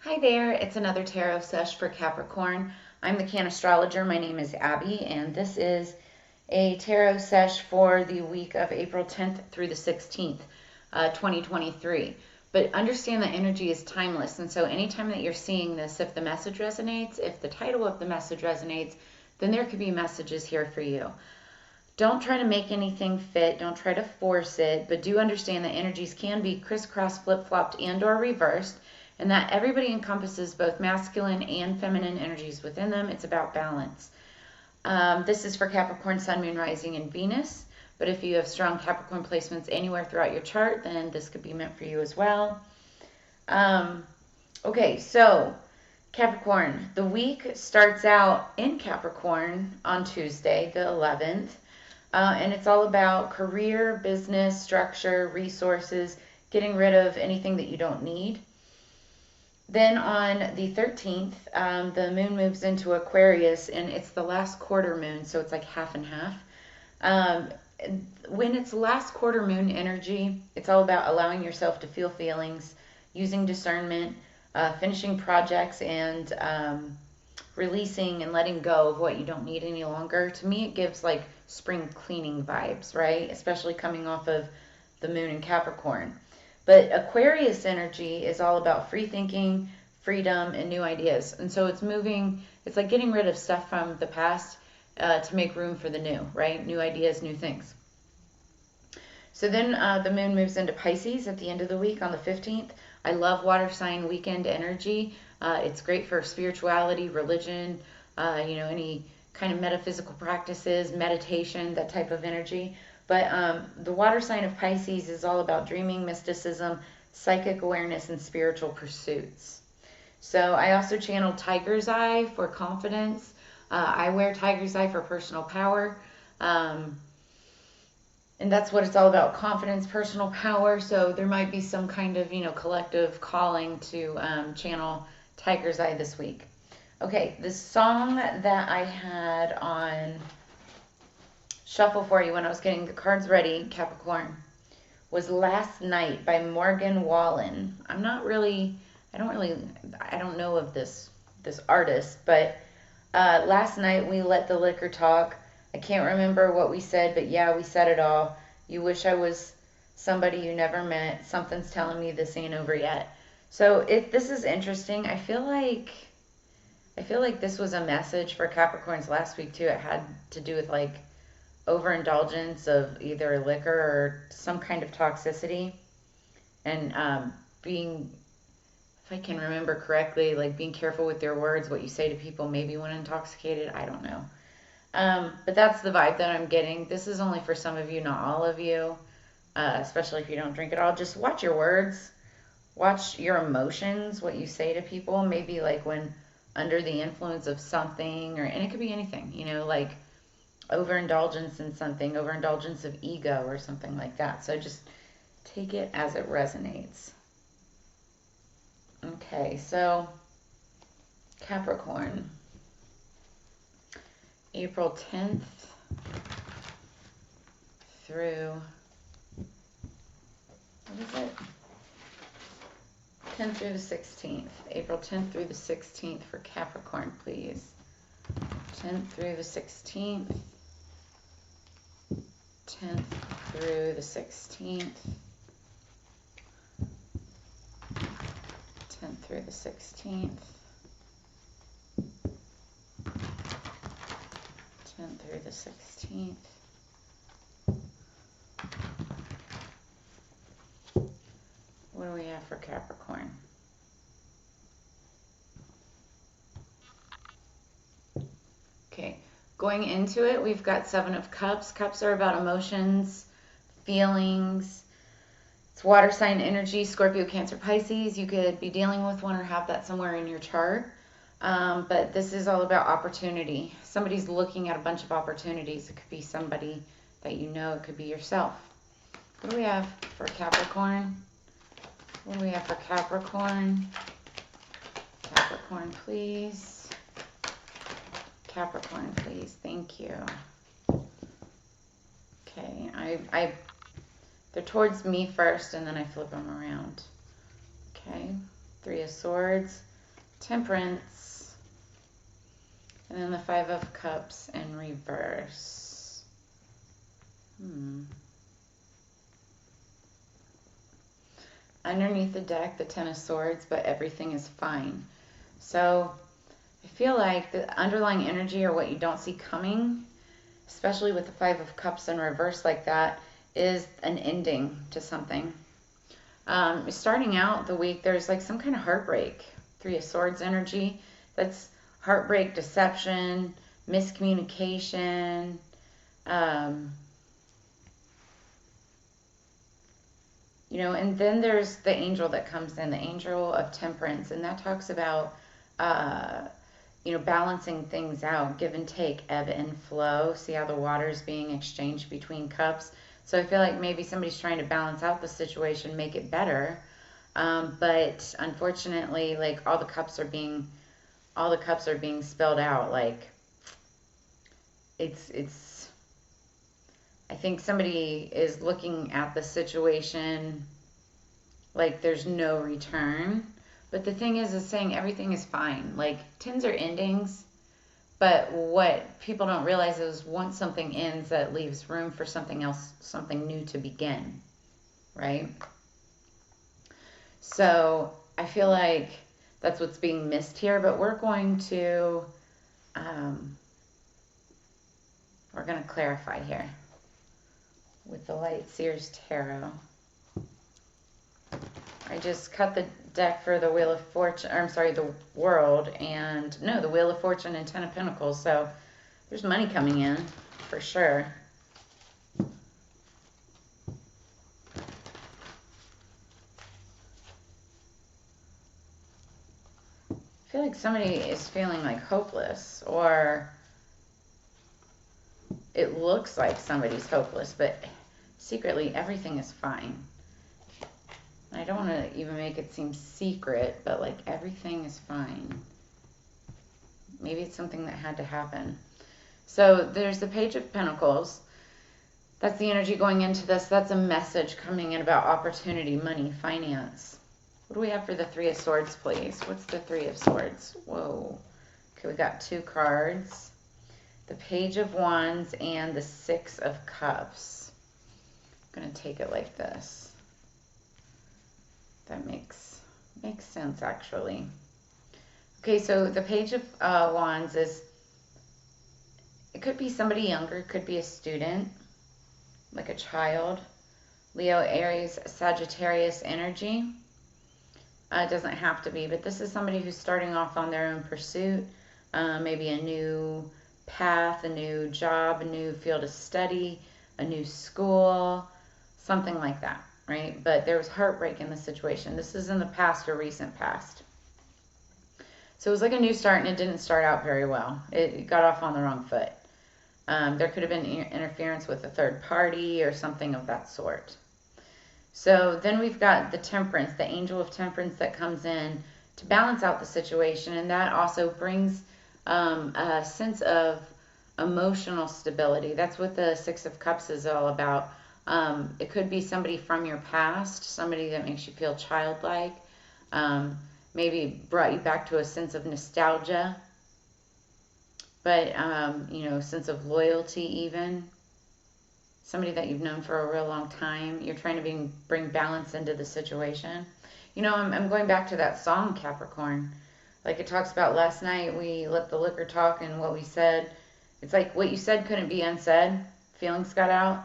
Hi there, it's another tarot sesh for Capricorn. I'm the Cannastrologer. My name is Abby, and this is a tarot sesh for the week of April 10th through the 16th, 2023. But understand that energy is timeless, and so anytime that you're seeing this, if the message resonates, if the title of the message resonates, then there could be messages here for you. Don't try to make anything fit. Don't try to force it, but do understand that energies can be crisscross, flip-flopped, and or reversed, and that everybody encompasses both masculine and feminine energies within them. It's about balance. This is for Capricorn, Sun, Moon, Rising, and Venus, but if you have strong Capricorn placements anywhere throughout your chart, then this could be meant for you as well. Okay, so Capricorn, the week starts out in Capricorn on Tuesday, the 11th. And it's all about career, business, structure, resources, getting rid of anything that you don't need. Then on the 13th, the moon moves into Aquarius, and it's the last quarter moon, so it's like half and half. When it's last quarter moon energy, it's all about allowing yourself to feel feelings, using discernment, finishing projects, and releasing and letting go of what you don't need any longer. To me, it gives like spring cleaning vibes, right? Especially coming off of the moon in Capricorn. But Aquarius energy is all about free thinking, freedom, and new ideas. And so it's moving, it's like getting rid of stuff from the past to make room for the new, right? New ideas, new things. So then the moon moves into Pisces at the end of the week on the 15th. I love water sign weekend energy. It's great for spirituality, religion, any kind of metaphysical practices, meditation, that type of energy. But the water sign of Pisces is all about dreaming, mysticism, psychic awareness, and spiritual pursuits. So I also channel Tiger's Eye for confidence. I wear Tiger's Eye for personal power. And that's what it's all about, confidence, personal power. So there might be some kind of, collective calling to channel Tiger's Eye this week. Okay, the song that I had on shuffle for you when I was getting the cards ready, Capricorn, was Last Night by Morgan Wallen. I don't know of this artist, but last night we let the liquor talk. I can't remember what we said, but yeah, we said it all. You wish I was somebody you never met. Something's telling me this ain't over yet. So this is interesting. I feel like this was a message for Capricorns last week too. It had to do with like overindulgence of either liquor or some kind of toxicity, and being, if I can remember correctly, like being careful with your words, what you say to people, maybe when intoxicated. I don't know. But that's the vibe that I'm getting. This is only for some of you, not all of you, especially if you don't drink at all. Just watch your words, watch your emotions, what you say to people, maybe like when under the influence of something, and it could be anything, like overindulgence in something, overindulgence of ego or something like that. So just take it as it resonates. Okay, so Capricorn, April 10th through, what is it? 10th through the 16th. April 10th through the 16th for Capricorn, please. 10th through the 16th. 10th through the 16th. 10th through the 16th. 10th through the 16th. What do we have for Capricorn? Okay, going into it, we've got Seven of Cups. Cups are about emotions, feelings. It's water sign energy, Scorpio, Cancer, Pisces. You could be dealing with one or have that somewhere in your chart. But this is all about opportunity. Somebody's looking at a bunch of opportunities. It could be somebody that you know. It could be yourself. What do we have for Capricorn? What do we have for Capricorn? Capricorn, please. Capricorn, please. Thank you. Okay, they're towards me first, and then I flip them around. Okay, Three of Swords, Temperance. And then the Five of Cups in reverse. Underneath the deck, the Ten of Swords, but everything is fine. So I feel like the underlying energy, or what you don't see coming, especially with the Five of Cups in reverse like that, is an ending to something. Starting out the week, there's like some kind of heartbreak. Three of Swords energy. That's heartbreak, deception, miscommunication. You know, and then there's the angel that comes in, the angel of temperance, and that talks about, you know, balancing things out, give and take, ebb and flow. See how the water's being exchanged between cups. So I feel like maybe somebody's trying to balance out the situation, make it better. But unfortunately, like all the cups are being spelled out. Like it's I think somebody is looking at the situation like there's no return. But the thing is saying everything is fine. Like tens are endings, but what people don't realize is once something ends, that leaves room for something else, something new to begin, right? So I feel like that's what's being missed here, but we're going to clarify here with the Light Seer's Tarot. I just cut the deck for the Wheel of Fortune, or I'm sorry, the World, and no, the Wheel of Fortune and Ten of Pentacles. So there's money coming in for sure. I feel like somebody is feeling like hopeless, or it looks like somebody's hopeless, but secretly everything is fine. I don't want to even make it seem secret, but like everything is fine. Maybe it's something that had to happen. So there's the Page of Pentacles. That's the energy going into this. That's a message coming in about opportunity, money, finance. What do we have for the Three of Swords, please? What's the Three of Swords? Whoa. Okay, we got two cards. The Page of Wands and the Six of Cups. I'm going to take it like this. That makes sense, actually. Okay, so the Page of Wands is, it could be somebody younger, it could be a student, like a child. Leo, Aries, Sagittarius energy. It doesn't have to be, but this is somebody who's starting off on their own pursuit, maybe a new path, a new job, a new field of study, a new school, something like that, right? But there was heartbreak in the situation. This is in the past or recent past. So it was like a new start, and it didn't start out very well. It got off on the wrong foot. There could have been interference with a third party or something of that sort. So then we've got the Temperance, the Angel of Temperance that comes in to balance out the situation, and that also brings a sense of emotional stability. That's what the Six of Cups is all about. It could be somebody from your past, somebody that makes you feel childlike, maybe brought you back to a sense of nostalgia, but, you know, sense of loyalty even. Somebody that you've known for a real long time. You're trying to bring balance into the situation. You know, I'm going back to that song, Capricorn. Like it talks about last night, we let the liquor talk, and what we said, it's like what you said couldn't be unsaid. Feelings got out.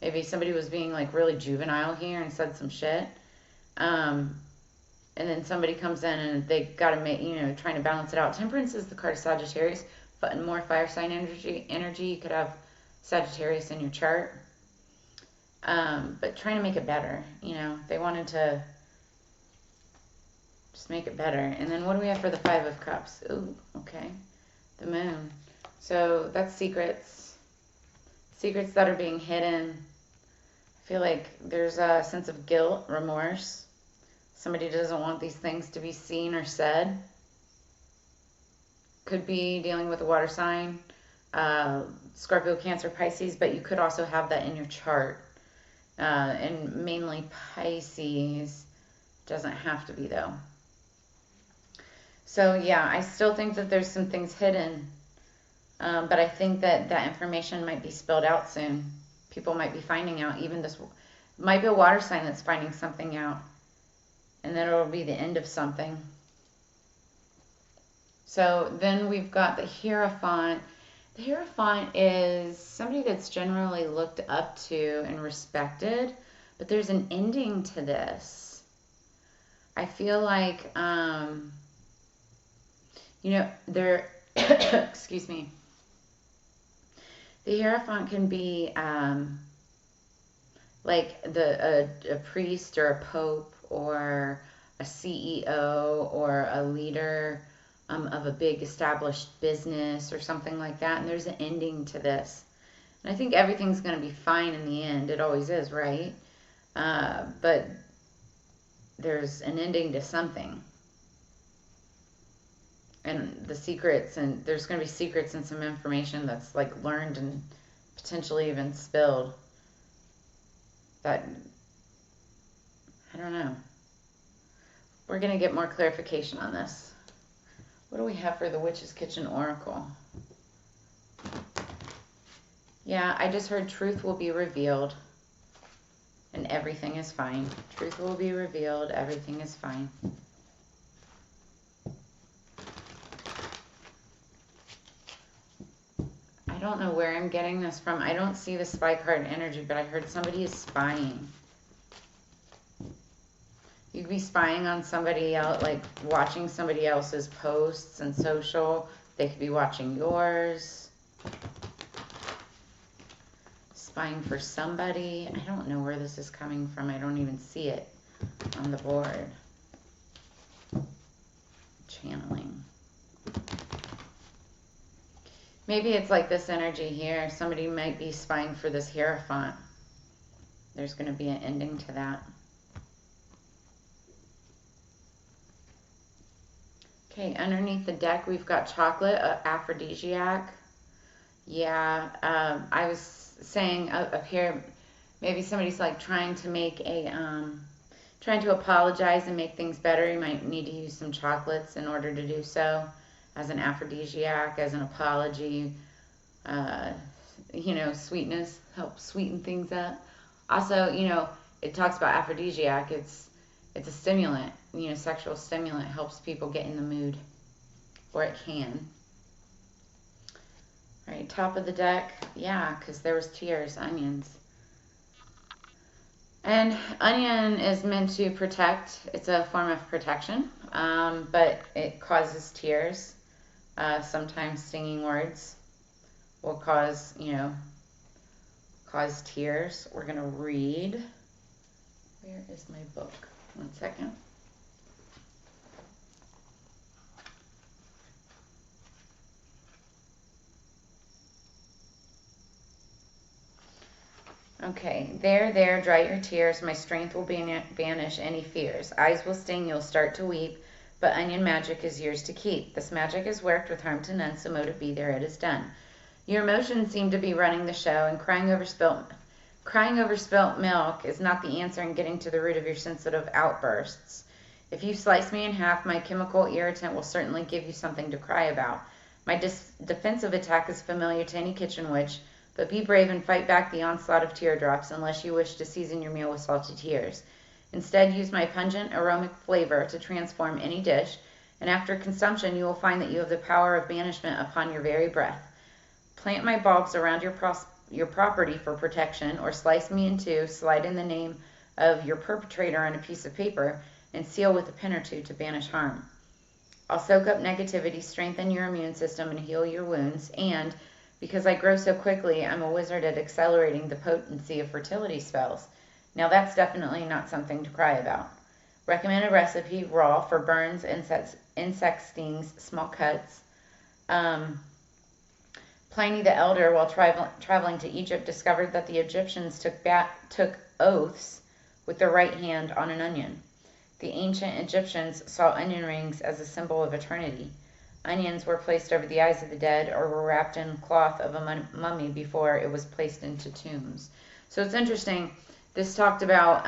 Maybe somebody was being like really juvenile here and said some shit. And then somebody comes in and they got to make, you know, trying to balance it out. Temperance is the card of Sagittarius, but more fire sign energy. You could have Sagittarius in your chart. But trying to make it better, you know, they wanted to just make it better. And then what do we have for the Five of Cups? Ooh, okay. The Moon. So that's secrets. Secrets that are being hidden. I feel like there's a sense of guilt, remorse. Somebody doesn't want these things to be seen or said. Could be dealing with a water sign, Scorpio, Cancer, Pisces, but you could also have that in your chart. And mainly Pisces. Doesn't have to be, though. So yeah, I still think that there's some things hidden, but I think that that information might be spilled out soon. People might be finding out. Even this might be a water sign that's finding something out, and then it'll be the end of something. So then we've got the Hierophant. The Hierophant is somebody that's generally looked up to and respected, but there's an ending to this. I feel like, there, excuse me, the Hierophant can be like a priest or a pope or a CEO or a leader of a big established business or something like that. And there's an ending to this. And I think everything's going to be fine in the end. It always is, right? But there's an ending to something. And the secrets, and there's going to be secrets and some information that's like learned and potentially even spilled. That, I don't know. We're going to get more clarification on this. What do we have for the Witch's Kitchen Oracle? Yeah, I just heard truth will be revealed and everything is fine. Truth will be revealed, everything is fine. I don't know where I'm getting this from. I don't see the spy card energy, but I heard somebody is spying. You could be spying on somebody else, like watching somebody else's posts and social. They could be watching yours. Spying for somebody. I don't know where this is coming from. I don't even see it on the board. Channeling. Maybe it's like this energy here. Somebody might be spying for this Hierophant. There's going to be an ending to that. Okay, underneath the deck, we've got chocolate, aphrodisiac. Yeah, I was saying up here, maybe somebody's like trying to make a, trying to apologize and make things better. You might need to use some chocolates in order to do so, as an aphrodisiac, as an apology. Sweetness helps sweeten things up. Also, it talks about aphrodisiac. It's a stimulant. Sexual stimulant helps people get in the mood, or it can. All right, top of the deck. Yeah, because there was tears, onions. And onion is meant to protect. It's a form of protection, but it causes tears. Sometimes stinging words will cause tears. We're going to read. Where is my book? 1 second. Okay, there, dry your tears. My strength will banish any fears. Eyes will sting, you'll start to weep, but onion magic is yours to keep. This magic is worked with harm to none, so mote it be there it is done. Your emotions seem to be running the show, and crying over spilt milk is not the answer in getting to the root of your sensitive outbursts. If you slice me in half, my chemical irritant will certainly give you something to cry about. My defensive attack is familiar to any kitchen witch, but be brave and fight back the onslaught of teardrops unless you wish to season your meal with salty tears. Instead, use my pungent aromatic flavor to transform any dish, and after consumption you will find that you have the power of banishment upon your very breath. Plant my bulbs around your property for protection, or slice me in two, slide in the name of your perpetrator on a piece of paper, and seal with a pin or two to banish harm. I'll soak up negativity, strengthen your immune system, and heal your wounds, and because I grow so quickly, I'm a wizard at accelerating the potency of fertility spells. Now that's definitely not something to cry about. Recommended recipe, raw, for burns, insect stings, small cuts. Pliny the Elder, while traveling to Egypt, discovered that the Egyptians took oaths with their right hand on an onion. The ancient Egyptians saw onion rings as a symbol of eternity. Onions were placed over the eyes of the dead, or were wrapped in cloth of a mummy before it was placed into tombs. So it's interesting. This talked about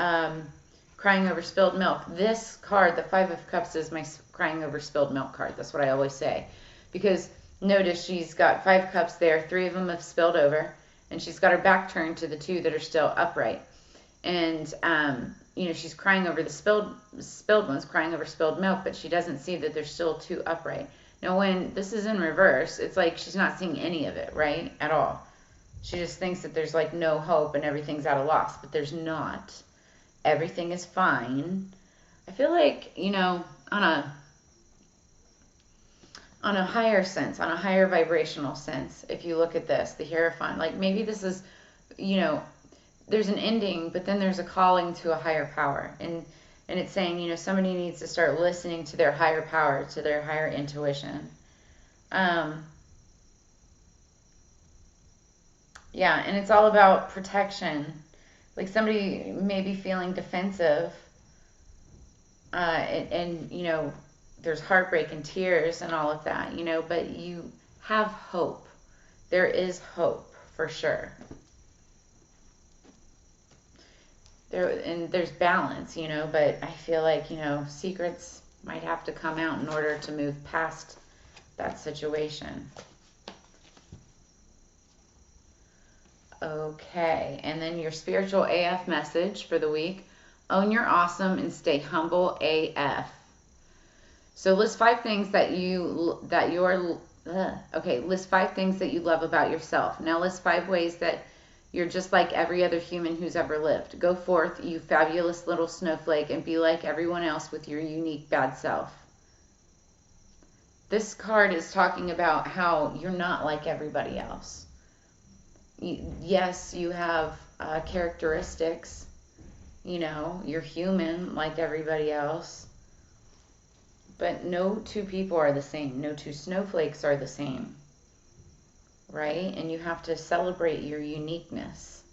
crying over spilled milk. This card, the Five of Cups, is my crying over spilled milk card. That's what I always say. Because notice she's got 5 cups there. 3 of them have spilled over. And she's got her back turned to the 2 that are still upright. And, she's crying over the spilled ones, crying over spilled milk, but she doesn't see that there's still 2 upright. Now, when this is in reverse, it's like she's not seeing any of it, right, at all. She just thinks that there's, like, no hope and everything's at a loss, but there's not. Everything is fine. I feel like, on a higher sense, on a higher vibrational sense, if you look at this, the Hierophant, like maybe this is, there's an ending, but then there's a calling to a higher power. And it's saying, somebody needs to start listening to their higher power, to their higher intuition. Yeah, and it's all about protection. Like somebody may be feeling defensive, and there's heartbreak and tears and all of that, but you have hope. There is hope for sure. There's balance, but I feel like, secrets might have to come out in order to move past that situation. Okay, and then your spiritual AF message for the week: own your awesome and stay humble AF. So list 5 things list 5 things that you love about yourself. Now list 5 ways that you're just like every other human who's ever lived. Go forth, you fabulous little snowflake, and be like everyone else with your unique bad self. This card is talking about how you're not like everybody else. Yes, you have characteristics. You're human like everybody else. But no 2 people are the same. No 2 snowflakes are the same. Right? And you have to celebrate your uniqueness.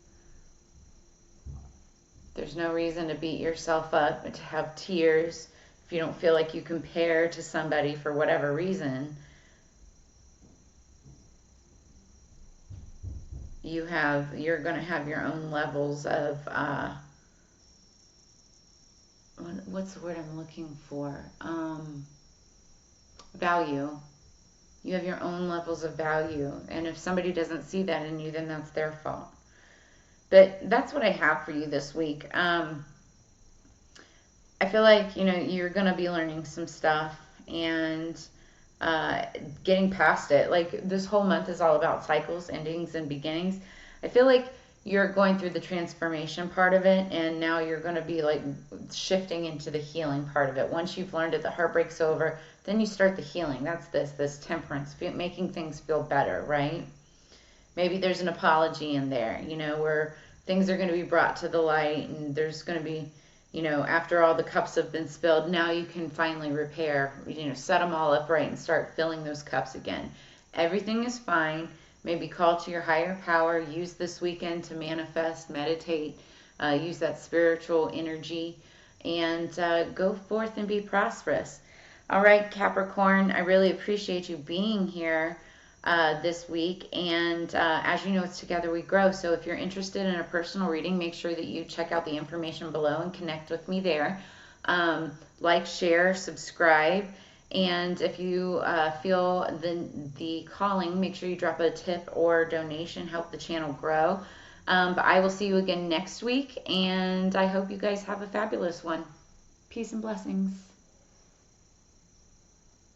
There's no reason to beat yourself up and to have tears if you don't feel like you compare to somebody for whatever reason. You're going to have your own levels of, what's the word I'm looking for? Value. You have your own levels of value. And if somebody doesn't see that in you, then that's their fault. But that's what I have for you this week. I feel like, you're going to be learning some stuff and getting past it. Like this whole month is all about cycles, endings, and beginnings. I feel like you're going through the transformation part of it, and now you're going to be like shifting into the healing part of it. Once you've learned that the heartbreak's over, then you start the healing. That's this temperance, making things feel better, right? Maybe there's an apology in there, where things are going to be brought to the light, and there's going to be, after all the cups have been spilled, now you can finally repair, set them all upright and start filling those cups again. Everything is fine. Maybe call to your higher power. Use this weekend to manifest, meditate, use that spiritual energy, and go forth and be prosperous. All right, Capricorn, I really appreciate you being here this week. And as you know, it's Together We Grow. So if you're interested in a personal reading, make sure that you check out the information below and connect with me there. Like, share, subscribe. And if you feel the calling, make sure you drop a tip or donation, help the channel grow. But I will see you again next week, and I hope you guys have a fabulous one. Peace and blessings.